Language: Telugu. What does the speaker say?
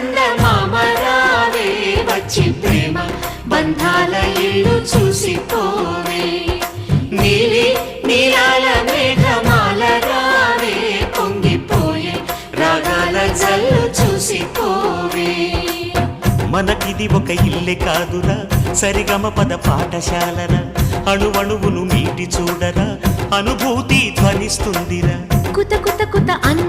చందమామ రావే వచ్చి ప్రేమ బంధాల ఇల్లు చూసిపోవే నీలి నీలాల మేఘమాల రావే పొంగిపోయే రాగాల జల్లు చూసిపోవే మనకిది ఒక ఇల్లే కాదురా సరిగమ పద పాఠశాలరా అణువణువును మీటి చూడరా అనుభూతి ధ్వనిస్తుందిరా కుత కుత కుత అన్న